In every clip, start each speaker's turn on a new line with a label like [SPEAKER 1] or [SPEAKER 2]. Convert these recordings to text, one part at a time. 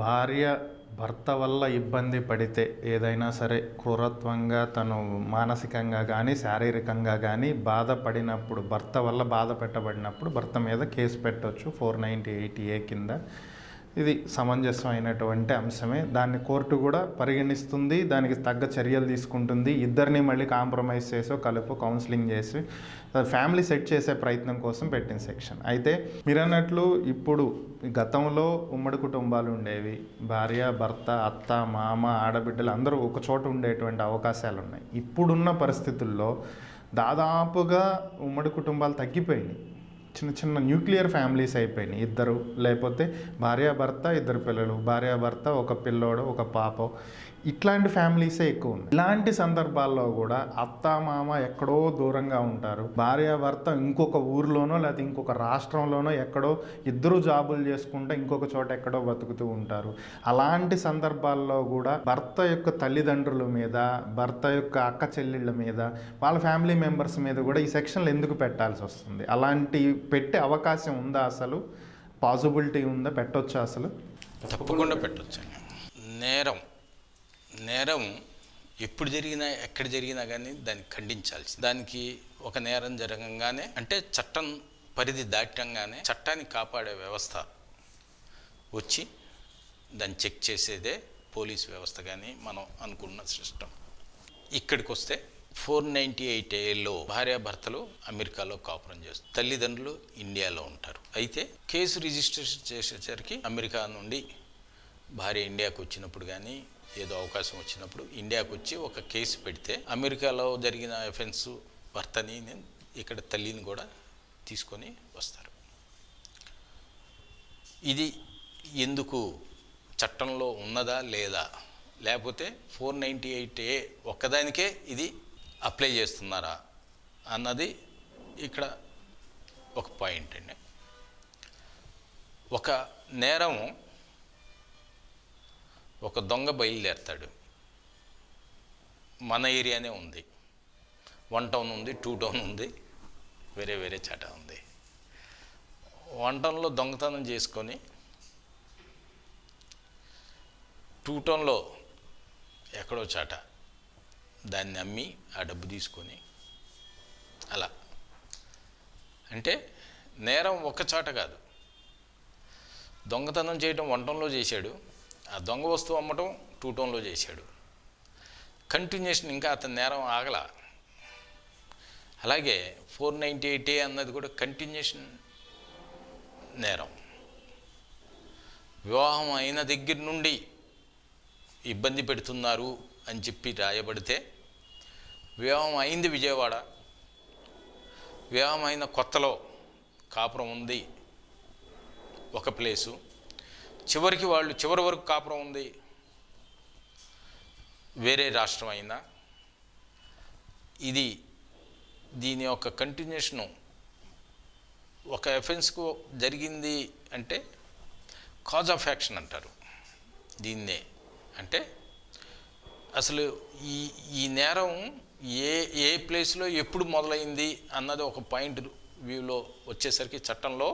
[SPEAKER 1] భార్య భర్త వల్ల ఇబ్బంది పడితే ఏదైనా సరే క్రూరత్వంగా తను మానసికంగా కానీ శారీరకంగా కానీ బాధపడినప్పుడు భర్త వల్ల బాధ పెట్టబడినప్పుడు భర్త మీద కేసు పెట్టవచ్చు 498A కింద. ఇది సమంజసమైనటువంటి అంశమే. దాన్ని కోర్టు కూడా పరిగణిస్తుంది, దానికి తగ్గ చర్యలు తీసుకుంటుంది. ఇద్దరిని మళ్ళీ కాంప్రమైజ్ చేసో కౌన్సిలింగ్ చేసి ఫ్యామిలీ సెట్ చేసే ప్రయత్నం కోసం పెట్టిన సెక్షన్. అయితే మీరు అన్నట్లు ఇప్పుడు గతంలో ఉమ్మడి కుటుంబాలు ఉండేవి. భార్య భర్త అత్త మామ ఆడబిడ్డలు అందరూ ఒక చోట ఉండేటువంటి అవకాశాలు ఉన్నాయి. ఇప్పుడున్న పరిస్థితుల్లో దాదాపుగా ఉమ్మడి కుటుంబాలు తగ్గిపోయినాయి. చిన్న చిన్న న్యూక్లియర్ ఫ్యామిలీస్ అయిపోయినాయి. ఇద్దరు లేకపోతే భార్యాభర్త ఇద్దరు పిల్లలు, భార్యాభర్త ఒక పిల్లోడు ఒక పాప, ఇట్లాంటి ఫ్యామిలీసే ఎక్కువ ఉన్నాయి. ఇలాంటి సందర్భాల్లో కూడా అత్త మామ ఎక్కడో దూరంగా ఉంటారు. భార్యాభర్త ఇంకొక ఊర్లోనో లేకపోతే ఇంకొక రాష్ట్రంలోనో ఎక్కడో ఇద్దరు జాబులు చేసుకుంటే ఇంకొక చోట ఎక్కడో బతుకుతూ ఉంటారు. అలాంటి సందర్భాల్లో కూడా భర్త యొక్క తల్లిదండ్రుల మీద, భర్త యొక్క అక్క చెల్లెళ్ళ మీద, వాళ్ళ ఫ్యామిలీ మెంబర్స్ మీద కూడా ఈ సెక్షన్లు ఎందుకు పెట్టాల్సి వస్తుంది? అలాంటి పెట్టే అవకాశం ఉందా? అసలు పాసిబిలిటీ ఉందా? పెట్టొచ్చా? అసలు
[SPEAKER 2] తప్పకుండా పెట్టొచ్చు. నేరం ఎప్పుడు జరిగినా ఎక్కడ జరిగినా కానీ దాన్ని ఖండించాల్సి. దానికి ఒక నేరం జరగంగానే అంటే చట్టం పరిధి దాటంగానే చట్టాన్ని కాపాడే వ్యవస్థ వచ్చి దాన్ని చెక్ చేసేదే పోలీస్ వ్యవస్థ కానీ మనం అనుకున్న సిస్టమ్. ఇక్కడికి వస్తే 498Aలో భార్యాభర్తలు అమెరికాలో కాపురం చేస్తారు, తల్లిదండ్రులు ఇండియాలో ఉంటారు. అయితే కేసు రిజిస్ట్రేషన్ చేసేసరికి అమెరికా నుండి భార్య ఇండియాకు వచ్చినప్పుడు కానీ ఏదో అవకాశం వచ్చినప్పుడు ఇండియాకు వచ్చి ఒక కేసు పెడితే అమెరికాలో జరిగిన ఎఫెన్స్ భర్తని ఇక్కడ తల్లిని కూడా తీసుకొని వస్తారు. ఇది ఎందుకు చట్టంలో ఉన్నదా లేదా, లేకపోతే 498A ఒక్కదానికే ఇది అప్లై చేస్తున్నారా అన్నది ఇక్కడ ఒక పాయింట్ అండి. ఒక నేరం, ఒక దొంగ బయలుదేరుతాడు. మన ఏరియానే ఉంది, 1 టౌన్ ఉంది, 2 టౌన్ ఉంది, వేరే వేరే చాట ఉంది. 1 టౌన్లో దొంగతనం చేసుకొని 2 టౌన్లో ఎక్కడో చాట దాన్ని అమ్మి ఆ డబ్బు తీసుకొని అలా. అంటే నేరం ఒక్క చాట కాదు. దొంగతనం చేయడం 1 టౌన్లో చేశాడు, ఆ దొంగ వస్తువు అమ్మటం 2 టౌన్లో చేశాడు. కంటిన్యూషన్, ఇంకా అతని నేరం ఆగల. అలాగే 498A అన్నది కూడా కంటిన్యూషన్ నేరం. వివాహం అయిన దగ్గర నుండి ఇబ్బంది పెడుతున్నారు అని చెప్పి రాయబడితే, వివాహం అయింది విజయవాడ, వివాహం అయిన కొత్తలో కాపురం ఉంది ఒక ప్లేసు, చివరికి వాళ్ళు చివరి వరకు కాపురం ఉంది వేరే రాష్ట్రం అయినా, ఇది దీని యొక్క కంటిన్యూషను ఒక ఎఫెన్స్కు జరిగింది అంటే కాజ్ ఆఫ్ యాక్షన్ అంటారు దీన్నే. అంటే అసలు ఈ నేరం ఏ ప్లేస్లో ఎప్పుడు మొదలైంది అన్నది ఒక పాయింట్ వ్యూలో వచ్చేసరికి చట్టంలో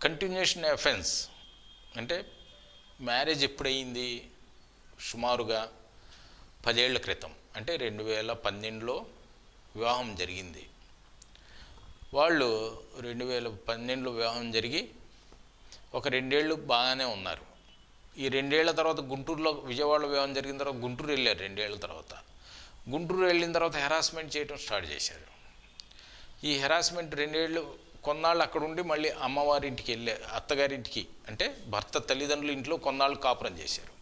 [SPEAKER 2] కంటిన్యూషన్ ఎఫెన్స్ అంటే మ్యారేజ్ ఎప్పుడయింది, సుమారుగా 10 ఏళ్ల క్రితం, అంటే 2012లో వివాహం జరిగింది. వాళ్ళు 2012లో వివాహం జరిగి ఒక 2 ఏళ్ళు బాగానే ఉన్నారు. ఈ 2 ఏళ్ల తర్వాత గుంటూరులో, విజయవాడలో వివాహం జరిగిన తర్వాత గుంటూరు వెళ్ళారు. 2 ఏళ్ల తర్వాత గుంటూరు వెళ్ళిన తర్వాత హెరాస్మెంట్ చేయడం స్టార్ట్ చేశారు. ఈ హెరాస్మెంట్ 2 ఏళ్ళు కొన్నాళ్ళు అక్కడ ఉండి మళ్ళీ అమ్మవారింటికి అత్తగారింటికి అంటే భర్త తల్లిదండ్రుల ఇంట్లో కొన్నాళ్ళు కాపురం చేశారు.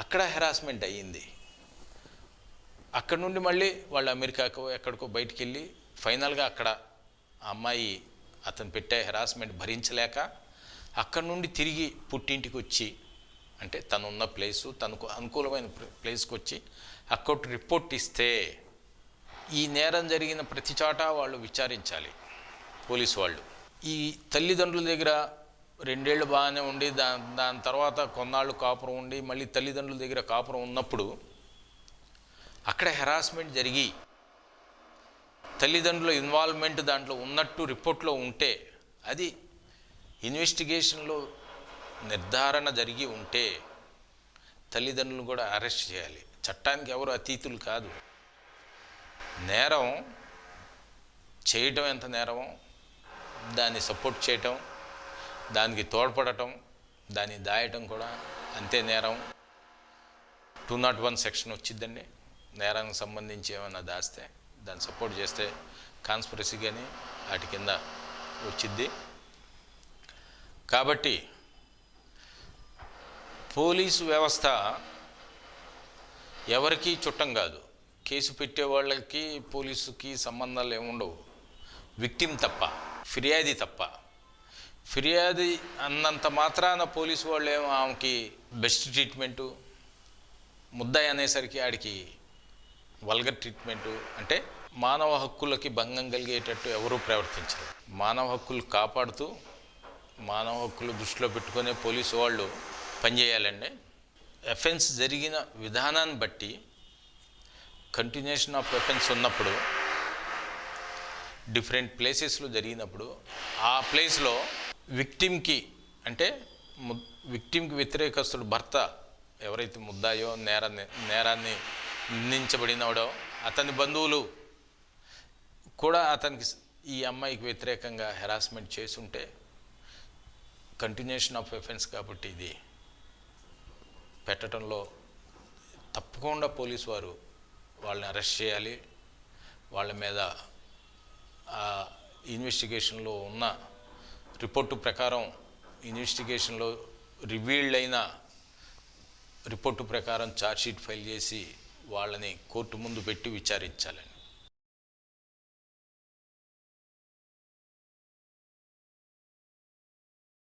[SPEAKER 2] అక్కడ హెరాస్మెంట్ అయ్యింది. అక్కడ నుండి మళ్ళీ వాళ్ళు అమెరికాకో ఎక్కడికో బయటికి వెళ్ళి ఫైనల్గా అక్కడ ఆ అమ్మాయి అతను పెట్టే హెరాస్మెంట్ భరించలేక అక్కడ నుండి తిరిగి పుట్టింటికి వచ్చి, అంటే తనున్న ప్లేసు, తనకు అనుకూలమైన ప్లేస్కి వచ్చి అక్కడ రిపోర్ట్ ఇస్తే ఈ నేరం జరిగిన ప్రతి చోట వాళ్ళు విచారించాలి పోలీసు వాళ్ళు. ఈ తల్లిదండ్రుల దగ్గర 2 ఏళ్ళు బాగానే ఉండి దాని తర్వాత కొన్నాళ్ళు కాపురం ఉండి మళ్ళీ తల్లిదండ్రుల దగ్గర కాపురం ఉన్నప్పుడు అక్కడ హెరాస్మెంట్ జరిగి తల్లిదండ్రుల ఇన్వాల్వ్మెంట్ దాంట్లో ఉన్నట్టు రిపోర్ట్లో ఉంటే అది ఇన్వెస్టిగేషన్లో నిర్ధారణ జరిగి ఉంటే తల్లిదండ్రులు కూడా అరెస్ట్ చేయాలి. చట్టానికి ఎవరు అతీతులు కాదు. నేరం చేయటం ఎంత నేరమో దాన్ని సపోర్ట్ చేయటం, దానికి తోడ్పడటం, దాన్ని దాయటం కూడా అంతే నేరం. 201 సెక్షన్ వచ్చిద్దండి. నేరానికి సంబంధించి ఏమైనా దాస్తే దాన్ని సపోర్ట్ చేస్తే కాన్స్పిరసీ కానీ వాటి కింద వచ్చిద్ది. కాబట్టి పోలీసు వ్యవస్థ ఎవరికీ చుట్టం కాదు. కేసు పెట్టే వాళ్ళకి పోలీసుకి సంబంధాలు ఏముండవు. విక్టిమ్ తప్ప, ఫిర్యాది తప్ప. ఫిర్యాది అన్నంత మాత్రాన పోలీసు వాళ్ళు ఏమో ఆమెకి బెస్ట్ ట్రీట్మెంటు, ముద్దాయి అనేసరికి ఆడికి వల్గర్ ట్రీట్మెంటు. అంటే మానవ హక్కులకి భంగం కలిగేటట్టు ఎవరూ ప్రవర్తించరు. మానవ హక్కులు కాపాడుతూ మానవ హక్కులు దృష్టిలో పెట్టుకునే పోలీసు వాళ్ళు పనిచేయాలండి. ఎఫెన్స్ జరిగిన విధానాన్ని బట్టి కంటిన్యూషన్ ఆఫ్ ఎఫెన్స్ ఉన్నప్పుడు, డిఫరెంట్ ప్లేసెస్లో జరిగినప్పుడు ఆ ప్లేస్లో విక్టిమ్కి అంటే విక్టిమ్కి వ్యతిరేకస్తుడు భర్త ఎవరైతే ముద్దాయో నేరాన్ని నిందించబడినవాడో అతని బంధువులు కూడా అతనికి ఈ అమ్మాయికి వ్యతిరేకంగా హెరాస్మెంట్ చేసుంటే కంటిన్యూషన్ ఆఫ్ ఎఫెన్స్ కాబట్టి ఇది పెట్టడంలో తప్పకుండా పోలీసు వారు వాళ్ళని అరెస్ట్ చేయాలి. వాళ్ళ మీద ఇన్వెస్టిగేషన్లో ఉన్న రిపోర్టు ప్రకారం, ఇన్వెస్టిగేషన్లో రివీల్డ్ అయిన రిపోర్టు ప్రకారం ఛార్జ్షీట్ ఫైల్ చేసి వాళ్ళని కోర్టు ముందు పెట్టి విచారించాలండి.